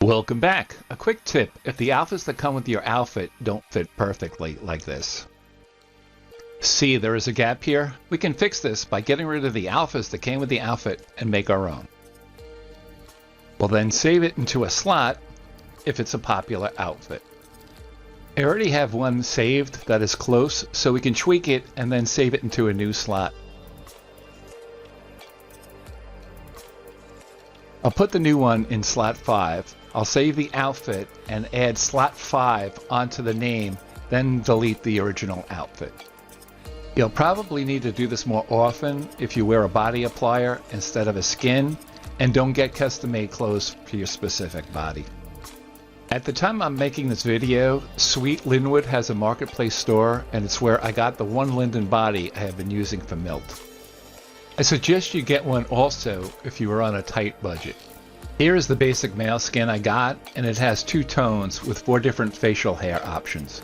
Welcome back. A quick tip: if the outfits that come with your outfit don't fit perfectly like this. See, there is a gap here? We can fix this by getting rid of the outfits that came with the outfit and make our own. We'll then save it into a slot if it's a popular outfit. I already have one saved that is close, so we can tweak it and then save it into a new slot. I'll put the new one in slot 5. I'll save the outfit and add slot 5 onto the name, then delete the original outfit. You'll probably need to do this more often if you wear a body applier instead of a skin, and don't get custom-made clothes for your specific body. At the time I'm making this video, Sweet Linwood has a marketplace store, and it's where I got the one linden body I have been using for Milt. I suggest you get one also if you are on a tight budget. Here is the basic male skin I got, and it has 2 tones with 4 different facial hair options.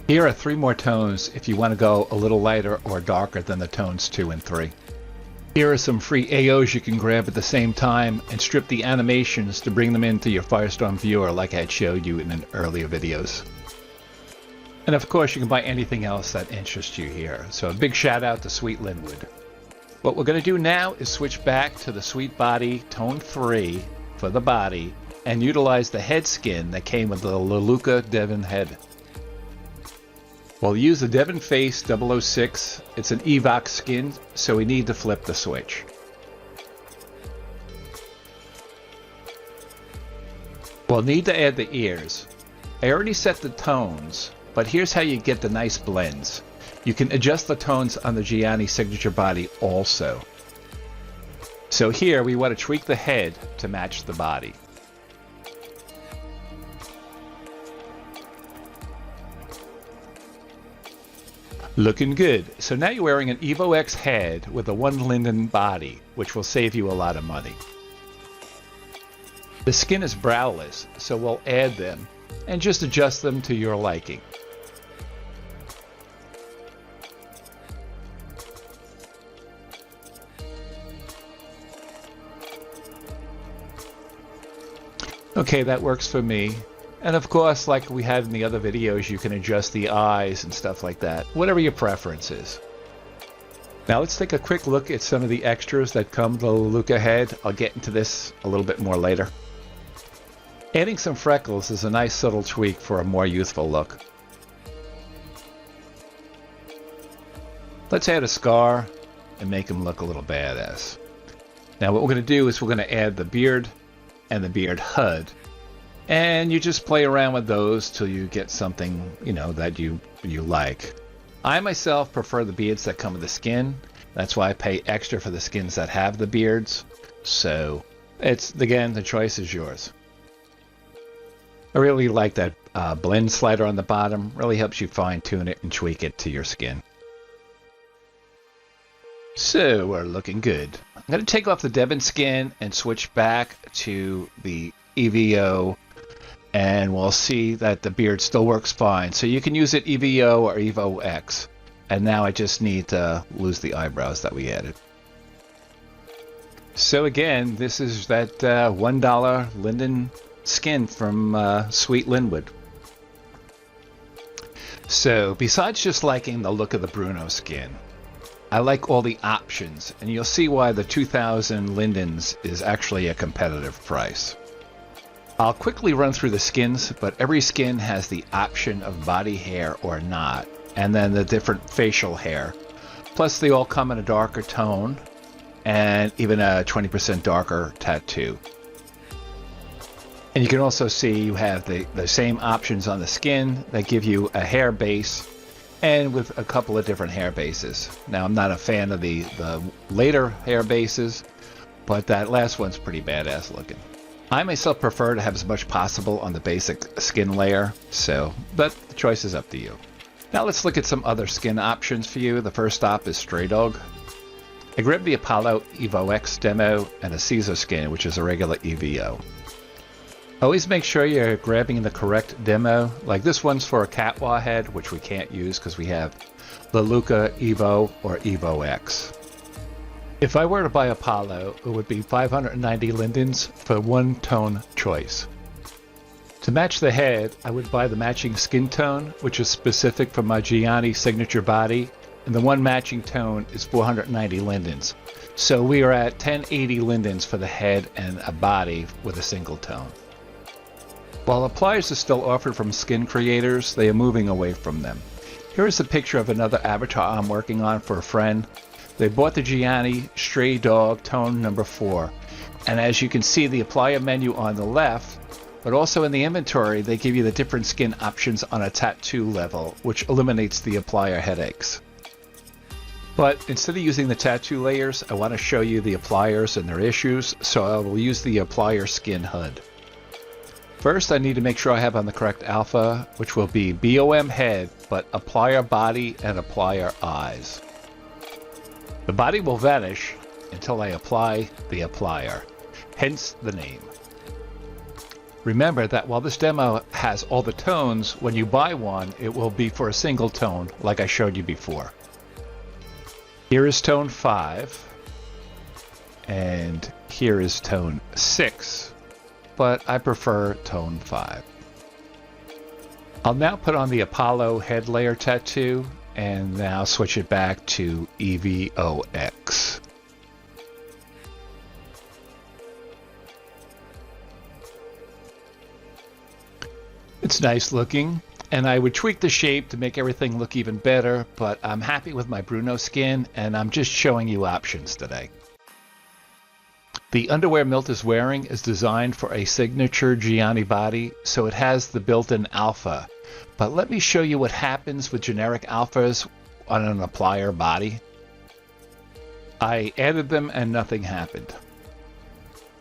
Here are 3 more tones if you want to go a little lighter or darker than the tones 2 and 3. Here are some free AOs you can grab at the same time and strip the animations to bring them into your Firestorm viewer like I had showed you in earlier videos. And of course you can buy anything else that interests you here, so a big shout out to Sweet Linwood. What we're going to do now is switch back to the Sweet Body Tone 3 for the body and utilize the head skin that came with the Leluca Devon head. We'll use the Devon Face 006. It's an Evox skin, so we need to flip the switch. We'll need to add the ears. I already set the tones, but here's how you get the nice blends. You can adjust the tones on the Gianni signature body also. So here we want to tweak the head to match the body. Looking good. So now you're wearing an Evo X head with a one linden body, which will save you a lot of money. The skin is browless, so we'll add them and just adjust them to your liking. Okay, that works for me. And of course, like we had in the other videos, you can adjust the eyes and stuff like that, whatever your preference is. Now let's take a quick look at some of the extras that come with the Leluca head. I'll get into this a little bit more later. Adding some freckles is a nice subtle tweak for a more youthful look. Let's add a scar and make him look a little badass. Now what we're going to do is we're going to add the beard and the beard HUD, and you just play around with those till you get something, you know, that you like. I myself prefer the beards that come with the skin. That's why I pay extra for the skins that have the beards. So it's, again, the choice is yours. I really like that blend slider on the bottom. Really helps you fine tune it and tweak it to your skin. So we're looking good. I'm going to take off the Devon skin and switch back to the EVO, and we'll see that the beard still works fine. So you can use it EVO or Evo X. And now I just need to lose the eyebrows that we added. So again, this is that $1 linden skin from Sweet Linwood. So besides just liking the look of the Bruno skin, I like all the options, and you'll see why the 2000 lindens is actually a competitive price. I'll quickly run through the skins, but every skin has the option of body hair or not, and then the different facial hair. Plus they all come in a darker tone, and even a 20% darker tattoo. And you can also see you have the same options on the skin that give you a hair base, and with a couple of different hair bases. Now I'm not a fan of the later hair bases, but that last one's pretty badass looking. I myself prefer to have as much possible on the basic skin layer, but the choice is up to you. Now let's look at some other skin options for you. The first stop is Stray Dog. I grabbed the Apollo Evo X demo and a Caesar skin, which is a regular EVO. Always make sure you're grabbing the correct demo. Like this one's for a Catwa head, which we can't use because we have Leluca Evo or Evo X. If I were to buy Apollo, it would be 590 lindens for one tone choice. To match the head, I would buy the matching skin tone, which is specific for my Gianni signature body, and the one matching tone is 490 lindens. So we are at 1080 lindens for the head and a body with a single tone. While appliers are still offered from skin creators, they are moving away from them. Here is a picture of another avatar I'm working on for a friend. They bought the Gianni Stray Dog Tone number 4, and as you can see the applier menu on the left, but also in the inventory they give you the different skin options on a tattoo level, which eliminates the applier headaches. But instead of using the tattoo layers, I want to show you the appliers and their issues, so I will use the applier skin HUD. First, I need to make sure I have on the correct alpha, which will be BOM head, but applier body and applier eyes. The body will vanish until I apply the applier, hence the name. Remember that while this demo has all the tones, when you buy one, it will be for a single tone, like I showed you before. Here is tone 5, and here is tone 6, but I prefer tone 5. I'll now put on the Apollo head layer tattoo, and now switch it back to EVOX. It's nice looking, and I would tweak the shape to make everything look even better, but I'm happy with my Bruno skin, and I'm just showing you options today. The underwear Milt is wearing is designed for a signature Gianni body, so it has the built-in alpha. But let me show you what happens with generic alphas on an applier body. I added them and nothing happened.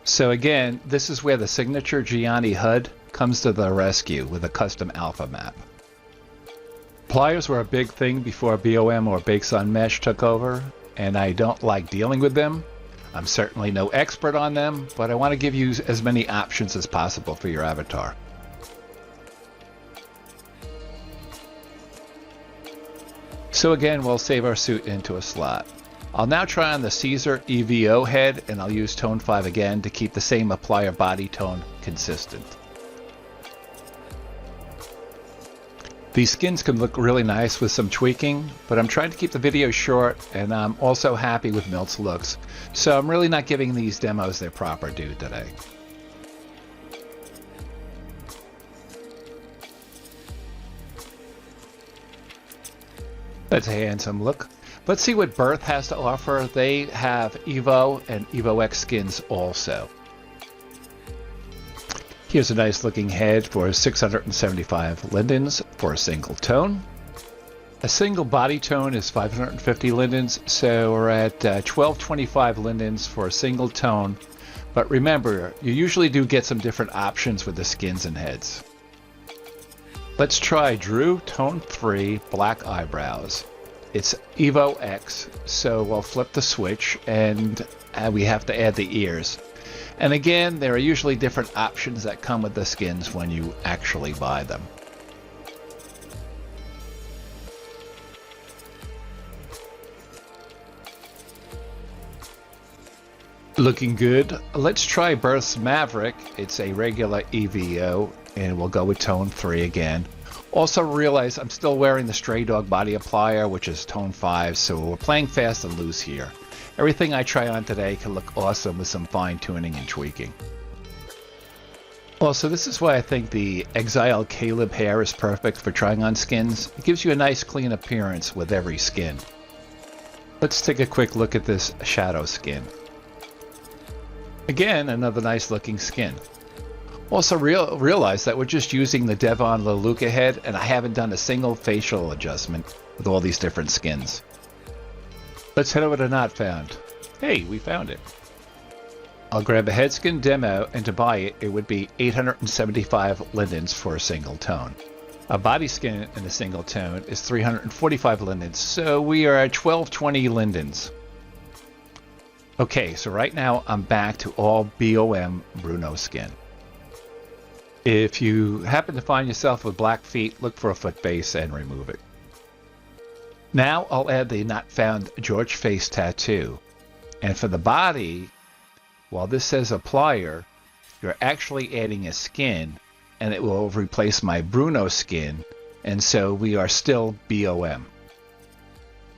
So again, this is where the signature Gianni HUD comes to the rescue with a custom alpha map. Pliers were a big thing before BOM or Bakes on Mesh took over, and I don't like dealing with them. I'm certainly no expert on them, but I want to give you as many options as possible for your avatar. So again, we'll save our suit into a slot. I'll now try on the Caesar EVO head, and I'll use tone 5 again to keep the same applier body tone consistent. These skins can look really nice with some tweaking, but I'm trying to keep the video short, and I'm also happy with Milt's looks, so I'm really not giving these demos their proper due today. That's a handsome look. Let's see what Birth has to offer. They have Evo and EVOX skins also. Here's a nice looking head for 675 lindens for a single tone. A single body tone is 550 lindens, so we're at 1225 lindens for a single tone. But remember, you usually do get some different options with the skins and heads. Let's try Drew Tone 3 Black Eyebrows. It's Evo X, so we'll flip the switch and we have to add the ears. And again, there are usually different options that come with the skins when you actually buy them. Looking good. Let's try Birth's Maverick. It's a regular EVO, and we'll go with tone 3 again. Also realize I'm still wearing the Stray Dog body applier, which is tone 5, so we're playing fast and loose here. Everything I try on today can look awesome with some fine tuning and tweaking. Also, this is why I think the Exile Caleb hair is perfect for trying on skins. It gives you a nice clean appearance with every skin. Let's take a quick look at this Shadow skin. Again, another nice looking skin. Also realize that we're just using the Devon Leluca head, and I haven't done a single facial adjustment with all these different skins. Let's head over to Not Found. Hey, we found it. I'll grab a head skin demo, and to buy it, it would be 875 lindens for a single tone. A body skin in a single tone is 345 lindens, so we are at 1220 lindens. Okay, so right now I'm back to all BOM Bruno skin. If you happen to find yourself with black feet, look for a foot base and remove it. Now I'll add the Not Found George face tattoo. And for the body, while this says applier, you're actually adding a skin, and it will replace my Bruno skin, and so we are still BOM.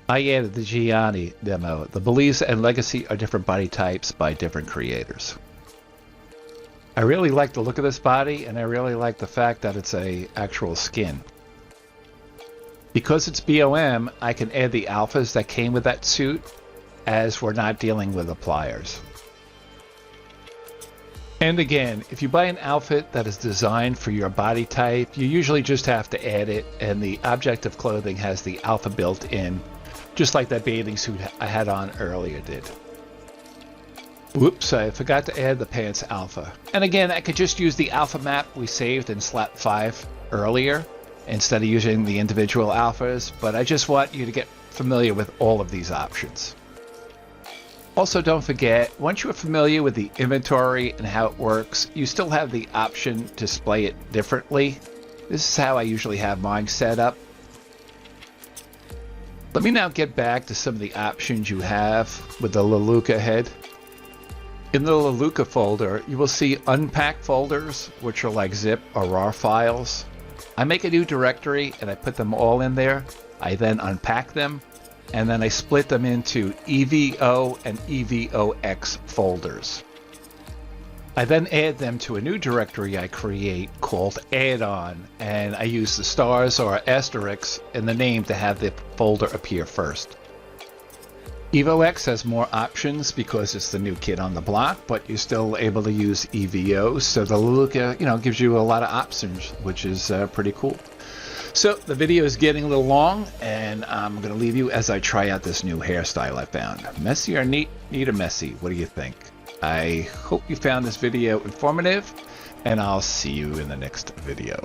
I added the Gianni demo. The Belize and Legacy are different body types by different creators. I really like the look of this body, and I really like the fact that it's a actual skin. Because it's BOM, I can add the alphas that came with that suit, as we're not dealing with the pliers. And again, if you buy an outfit that is designed for your body type, you usually just have to add it, and the object of clothing has the alpha built in, just like that bathing suit I had on earlier did. Whoops, I forgot to add the pants alpha. And again, I could just use the alpha map we saved in Slat 5 earlier, instead of using the individual alphas, but I just want you to get familiar with all of these options. Also, don't forget, once you are familiar with the inventory and how it works, you still have the option to display it differently. This is how I usually have mine set up. Let me now get back to some of the options you have with the Leluca head. In the Leluca folder, you will see unpack folders, which are like zip or RAR files. I make a new directory and I put them all in there. I then unpack them, and then I split them into EVO and EVOX folders. I then add them to a new directory I create called add-on, and I use the stars or asterisks in the name to have the folder appear first. EVOX has more options because it's the new kid on the block, but you're still able to use EVO, so the Leluca, gives you a lot of options, which is pretty cool. So the video is getting a little long, and I'm going to leave you as I try out this new hairstyle I found. Messy or neat? Neat or messy? What do you think? I hope you found this video informative, and I'll see you in the next video.